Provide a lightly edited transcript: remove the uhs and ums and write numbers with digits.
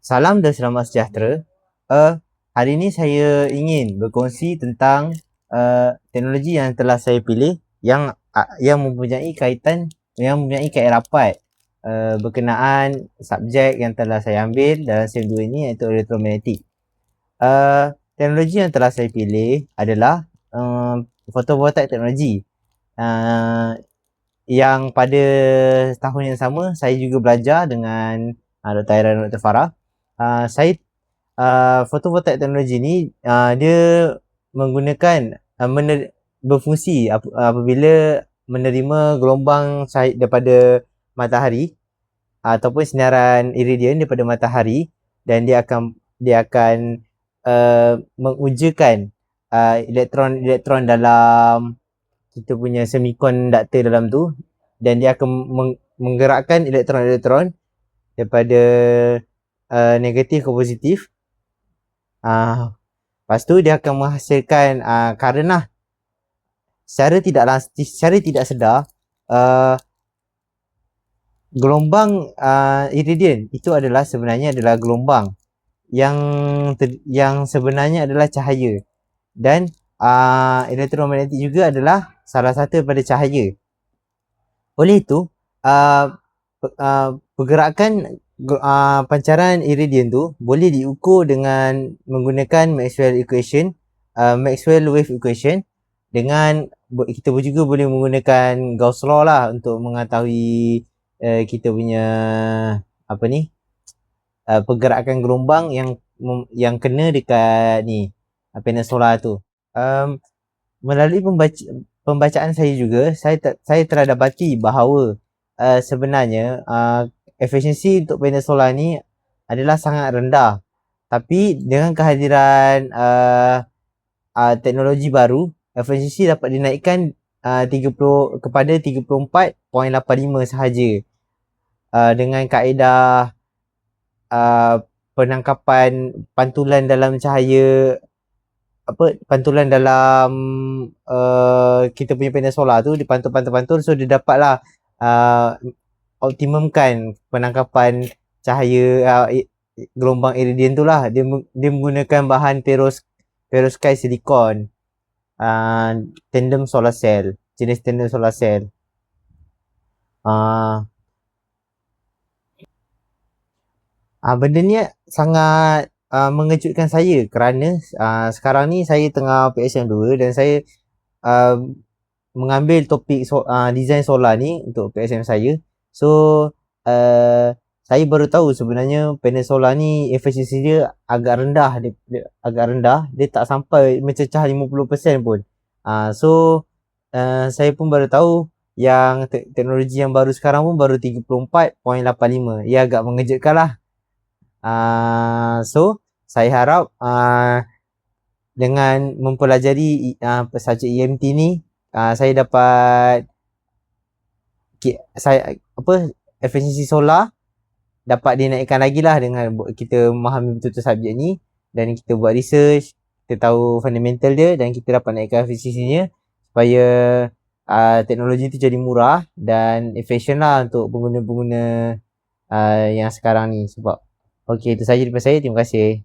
Salam dan selamat sejahtera. Hari ini saya ingin berkongsi tentang teknologi yang telah saya pilih yang mempunyai kaitan rapat berkenaan subjek yang telah saya ambil dalam SEM 2 ini, iaitu elektromagnetik. Teknologi yang telah saya pilih adalah photovoltaic technology. Yang pada tahun yang sama saya juga belajar dengan Dr. Aira dan Dr. Farah. Photovoltaic teknologi ni dia menggunakan berfungsi apabila menerima gelombang cahaya daripada matahari ataupun sinaran iridian daripada matahari, dan dia akan mengujakan elektron dalam kita punya semikonduktor dalam tu, dan dia akan menggerakkan elektron daripada negatif ke positif. Lepas tu dia akan menghasilkan current lah. Secara tidak sedar, gelombang iridian itu sebenarnya adalah gelombang yang sebenarnya adalah cahaya, dan elektromagnetik juga adalah salah satu daripada cahaya. Oleh itu, pergerakan pancaran iridian tu boleh diukur dengan menggunakan Maxwell wave equation, dengan kita juga boleh menggunakan Gauss law lah untuk mengetahui kita punya pergerakan gelombang yang kena dekat panel solar tu. Melalui pembacaan saya juga, saya telah dapati bahawa sebenarnya efisiensi untuk panel solar ni adalah sangat rendah. Tapi dengan kehadiran teknologi baru, efisiensi dapat dinaikkan 30 kepada 34.85 sahaja, dengan kaedah penangkapan pantulan dalam cahaya, pantulan dalam kita punya panel solar tu, dipantul, so dia dapatlah optimumkan penangkapan cahaya gelombang iridian tu lah. Dia menggunakan bahan perovskite silikon, tandem solar cell, jenis tandem solar cell. Benda ni sangat mengejutkan saya kerana sekarang ni saya tengah PSM 2 dan saya mengambil topik design solar ni untuk PSM saya. So saya baru tahu sebenarnya panel solar ni efisiensi dia agak rendah. Dia tak sampai mencecah 50% pun. Saya pun baru tahu yang teknologi yang baru sekarang pun baru 34.85. Ia agak mengejutkan lah. So saya harap dengan mempelajari subjek EMT ni, saya dapat efisiensi solar dapat dinaikkan lagi lah dengan kita memahami betul-betul subjek ni, dan kita buat research, kita tahu fundamental dia, dan kita dapat naikkan efisiensinya supaya teknologi tu jadi murah dan efisien lah untuk pengguna-pengguna yang sekarang ni. Sebab itu saja daripada saya. Terima kasih.